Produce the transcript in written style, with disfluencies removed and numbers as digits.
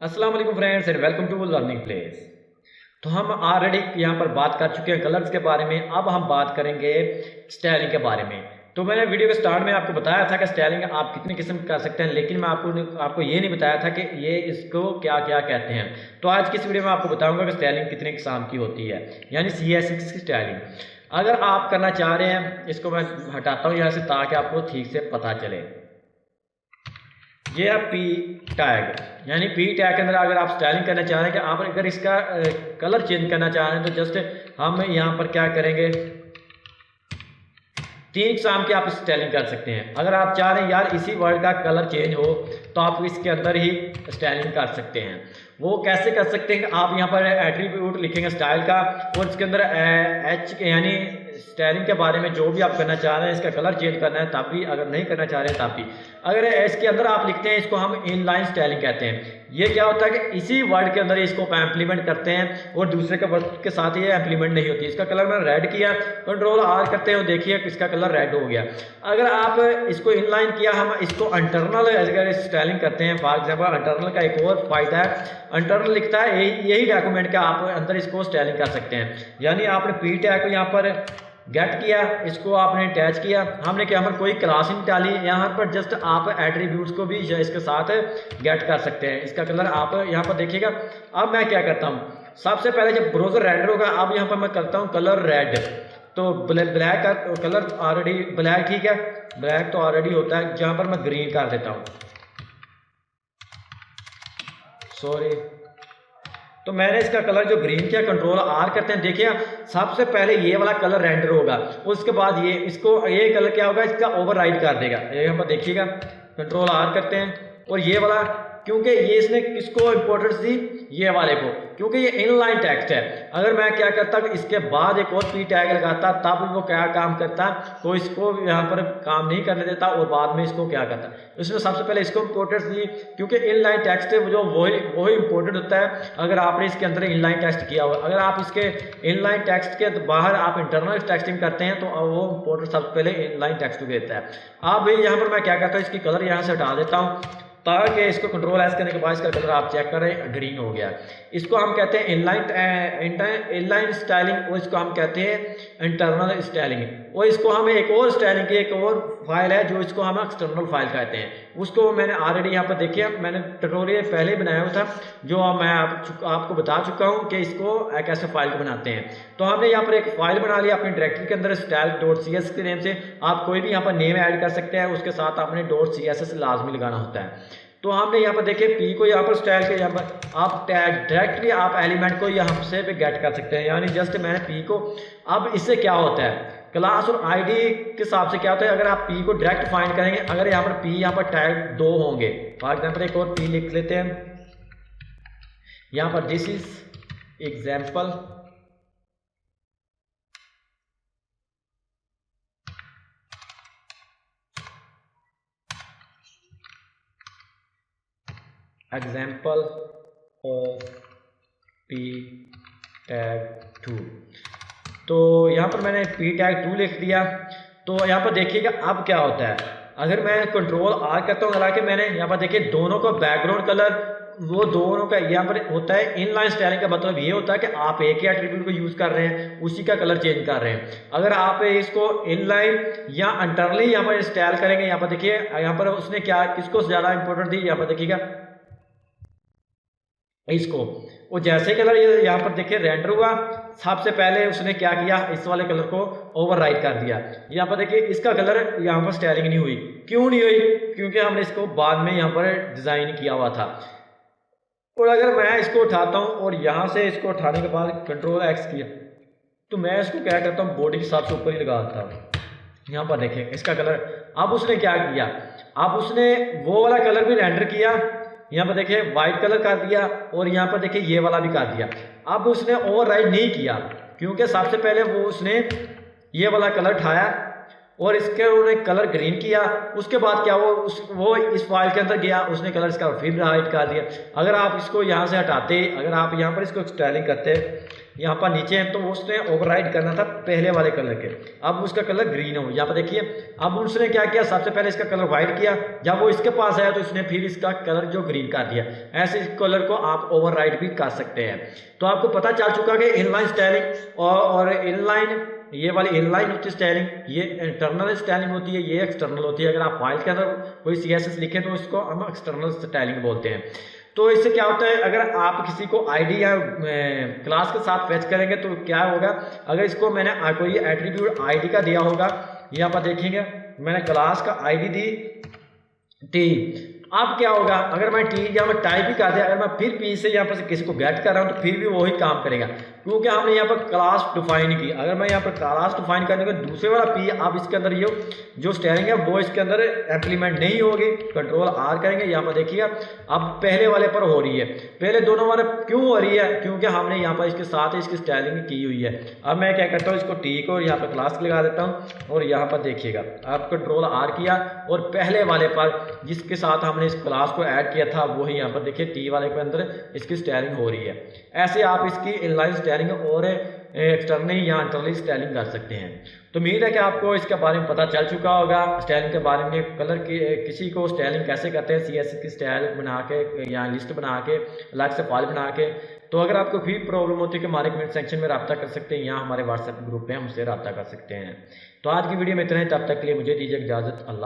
अस्सलाम वालेकुम friends and welcome to learning place. तो हम ऑलरेडी यहाँ पर बात कर चुके हैं कलर्स के बारे में। अब हम बात करेंगे स्टाइलिंग के बारे में। तो मैंने वीडियो के स्टार्ट में आपको बताया था कि स्टाइलिंग आप कितनी किस्म कर सकते हैं, लेकिन मैं आपको ये नहीं बताया था कि ये इसको क्या क्या कहते हैं। तो आज की इस वीडियो में आपको बताऊंगा कि स्टाइलिंग कितने किस्म की होती है, यानी CSS की स्टाइलिंग। अगर आप करना चाह रहे हैं, इसको मैं हटाता हूँ यहाँ से ताकि आपको ठीक से पता चले। ये है पी टैग, यानी पी टैग के अंदर अगर आप स्टाइलिंग करना चाह रहे हैं कि आप अगर इसका कलर चेंज करना चाह रहे हैं तो जस्ट हम यहाँ पर क्या करेंगे, 3 किस्म की आप स्टाइलिंग कर सकते हैं। अगर आप चाह रहे हैं यार इसी वर्ड का कलर चेंज हो तो आप इसके अंदर ही स्टाइलिंग कर सकते हैं। वो कैसे कर सकते हैं कि आप यहाँ पर एट्रीब्यूट लिखेंगे स्टाइल का और इसके अंदर एच यानी स्टाइलिंग के बारे में जो भी आप करना चाह रहे हैं, इसका कलर चेंज करना है तब भी, अगर नहीं करना चाह रहे हैं तब भी। अगर इसके अंदर आप लिखते हैं, इसको हम इनलाइन स्टाइलिंग कहते हैं। ये क्या होता है कि इसी वर्ड के अंदर इसको इम्प्लीमेंट करते हैं और दूसरे के वर्ड के साथ ये इम्प्लीमेंट नहीं होती। इसका कलर मैंने रेड किया, कंट्रोल R करते हैं, देखिए इसका कलर रेड हो गया। अगर आप इसको इनलाइन किया, हम इसको इंटरनल अगर स्टाइलिंग करते हैं, फॉर एग्जाम्पल इंटरनल का एक और फायदा है, इंटरनल लिखता है यही डॉक्यूमेंट का आप अंदर इसको स्टाइलिंग कर सकते हैं। यानी आपने पी टैग को यहाँ पर गेट किया, इसको आपने अटैच किया, हमने क्या पर कोई क्लास नहीं डाली, यहाँ पर जस्ट आप एट्रीब्यूट्स को भी इसके साथ गेट कर सकते हैं। इसका कलर आप यहाँ पर देखिएगा। अब मैं क्या करता हूँ, सबसे पहले जब ब्राउज़र रेंडर होगा, अब यहाँ पर मैं करता हूँ कलर रेड। तो ब्लैक का कलर ऑलरेडी ब्लैक, ठीक है, ब्लैक तो ऑलरेडी होता है, जहाँ पर मैं ग्रीन कर देता हूँ, सॉरी। तो मैंने इसका कलर जो ग्रीन किया, कंट्रोल R करते हैं, देखिए सबसे पहले ये वाला कलर रेंडर होगा, उसके बाद ये कलर क्या होगा, इसका ओवरराइड कर देगा। यहाँ पर देखिएगा, कंट्रोल R करते हैं और ये वाला, क्योंकि ये इसने किसको इंपॉर्टेंस दी, ये वाले को, क्योंकि ये इनलाइन टेक्स्ट है। अगर मैं क्या करता कि इसके बाद एक और पी टैग लगाता तब वो क्या काम करता, तो इसको यहाँ पर काम नहीं करने देता और बाद में इसको क्या करता। इसने सबसे पहले इसको इंपॉर्टेंस दी, क्योंकि इनलाइन टेक्स्ट है जो वही इंपॉर्टेंट होता है अगर आपने इसके अंदर इनलाइन टेक्स्ट किया हुआ। अगर आप इसके इनलाइन टेक्स्ट के बाहर आप इंटरनल टेक्सटिंग करते हैं तो वो इंपॉर्टेंट सबसे पहले इनलाइन टेक्स्ट को देता है। अब यहाँ पर मैं क्या करता हूँ, इसकी कलर यहाँ से हटा देता हूँ ताकि इसको कंट्रोल S करने के बाद इसका कलर आप चेक करें, ग्रीन हो गया। इसको हम कहते हैं इनलाइन स्टाइलिंग और इसको हम कहते हैं इंटरनल स्टाइलिंग। और इसको हम एक और स्टाइलिंग की एक और फाइल है जो इसको हम एक्सटर्नल फाइल कहते हैं। उसको मैंने ऑलरेडी यहाँ पर देखिए, मैंने ट्यूटोरियल पहले बनाया हुआ था जो मैं आपको बता चुका हूँ कि इसको कैसे फाइल को बनाते हैं। तो हमने यहाँ पर एक फाइल बना लिया अपनी डायरेक्टरी के अंदर style.cs के नेम से। आप कोई भी यहाँ पर नेम ऐड कर सकते हैं, उसके साथ आपने .css लाजमी लगाना होता है। तो हमने यहाँ पर देखिए पी को यहाँ पर स्टाइल के यहाँ पर आप टैग डायरेक्टली आप एलिमेंट को यहाँ से पे गेट कर सकते हैं। यानी जस्ट मैंने पी को, अब इससे क्या होता है, क्लास और आईडी के हिसाब से क्या होता है, अगर आप पी को डायरेक्ट फाइंड करेंगे, अगर यहाँ पर पी यहाँ पर टैग 2 होंगे, फॉर एग्जाम्पल एक और पी लिख लेते हैं यहाँ पर, this is example, example of P tag 2। तो यहाँ पर मैंने पी टैग 2 लिख दिया। तो यहाँ पर देखिएगा अब क्या होता है, अगर मैं कंट्रोल R करता हूँ, हालांकि मैंने यहाँ पर देखिए दोनों का बैकग्राउंड कलर, वो दोनों का यहाँ पर होता है। इनलाइन स्टाइलिंग का मतलब ये होता है कि आप एक ही एट्रीब्यूट को यूज कर रहे हैं, उसी का कलर चेंज कर रहे हैं। अगर आप इसको इनलाइन या इंटरनली यहाँ पर स्टाइल करेंगे, यहाँ पर देखिए, यहाँ पर उसने क्या किसको ज्यादा इंपॉर्टेंट दी, यहाँ पर देखिएगा इसको, वो जैसे कलर ये यहाँ पर देखिए रेंडर हुआ, सबसे पहले उसने क्या किया, इस वाले कलर को ओवरराइड कर दिया। यहाँ पर देखिए इसका कलर यहाँ पर स्टाइलिंग नहीं हुई, क्यों नहीं हुई, क्योंकि हमने इसको बाद में यहाँ पर डिजाइन किया हुआ था। और अगर मैं इसको उठाता हूँ और यहाँ से इसको उठाने के बाद कंट्रोल X किया, तो मैं इसको क्या करता हूँ, बॉडी के हिसाब से ऊपर ही लगाता हूँ। यहाँ पर देखिए इसका कलर, अब उसने क्या किया, अब उसने वो वाला कलर भी रेंडर किया, यहाँ पर देखिए व्हाइट कलर कर दिया और यहाँ पर देखिए ये वाला भी कर दिया। अब उसने ओवरराइड नहीं किया, क्योंकि सबसे पहले वो उसने ये वाला कलर उठाया और इसके उन्होंने कलर ग्रीन किया। उसके बाद क्या वो इस फाइल के अंदर गया, उसने कलर इसका फिर हाइड कर दिया। अगर आप इसको यहाँ से हटाते, अगर आप यहाँ पर इसको स्टाइलिंग करते यहाँ पर नीचे हैं, तो उसने ओवरराइड करना था पहले वाले कलर के, अब उसका कलर ग्रीन हो। यहाँ पर देखिए अब उसने क्या किया, सबसे पहले इसका कलर व्हाइट किया, जब वो इसके पास आया तो इसने फिर इसका कलर जो ग्रीन कर दिया। ऐसे इस कलर को आप ओवरराइड भी कर सकते हैं। तो आपको पता चल चुका कि इनलाइन स्टाइलिंग और इनलाइन, ये वाली इनलाइन होती है स्टाइलिंग, ये इंटरनल स्टाइलिंग होती है, ये एक्सटर्नल होती है। अगर आप फाइल के अंदर कोई CSS लिखें तो इसको हम एक्सटर्नल स्टाइलिंग बोलते हैं। तो इससे क्या होता है, अगर आप किसी को आईडी या क्लास के साथ फेच करेंगे तो क्या होगा, अगर इसको मैंने कोई एट्रीब्यूट आईडी का दिया होगा, यहाँ पर देखेंगे मैंने क्लास का आईडी दी टी, अब क्या होगा, अगर मैं टी यहाँ पर टाइप ही कर दिया, अगर मैं फिर पी से यहाँ पर किसी को गेट कर रहा हूँ तो फिर भी वही काम करेगा, क्योंकि हमने यहाँ पर क्लास डिफाइन की। अगर मैं यहाँ पर क्लास डिफाइन करने के दूसरे वाला पी, अब इसके अंदर ये जो स्टेरिंग है वो इसके अंदर इम्प्लीमेंट नहीं होगी। कंट्रोल आर करेंगे, यहाँ पर देखिएगा अब पहले वाले पर हो रही है, पहले दोनों वाले क्यों हो रही है, क्योंकि हमने यहाँ पर इसके साथ ही इसकी स्टाइलिंग की हुई है। अब मैं क्या करता हूँ, इसको टी को यहाँ पर क्लास लगा देता हूँ और यहाँ पर देखिएगा अब कंट्रोल आर किया और पहले वाले पर जिसके साथ हमने इस क्लास को ऐड किया था वही यहाँ पर देखिए टी वाले के अंदर इसकी स्टाइलिंग हो रही है। ऐसे आप इसकी इनलाइन स्टाइलिंग और एक्सटर्नली या इंटरनली स्टाइलिंग कर सकते हैं। तो उम्मीद है कि आपको इसके बारे में पता चल चुका होगा, स्टाइलिंग के बारे में, कलर की किसी को स्टाइलिंग कैसे करते हैं, CSS की स्टाइल बना के या लिस्ट बना के अलग से फाइल बना के। तो अगर आपको कोई प्रॉब्लम होती है कि हमारे कमेंट सेक्शन में रब्ता कर सकते हैं या हमारे व्हाट्सएप ग्रुप पे हमसे रब्ता कर सकते हैं। तो आज की वीडियो में इतना ही, तब तक के लिए मुझे दीजिए इजाज़त। अल्लाह।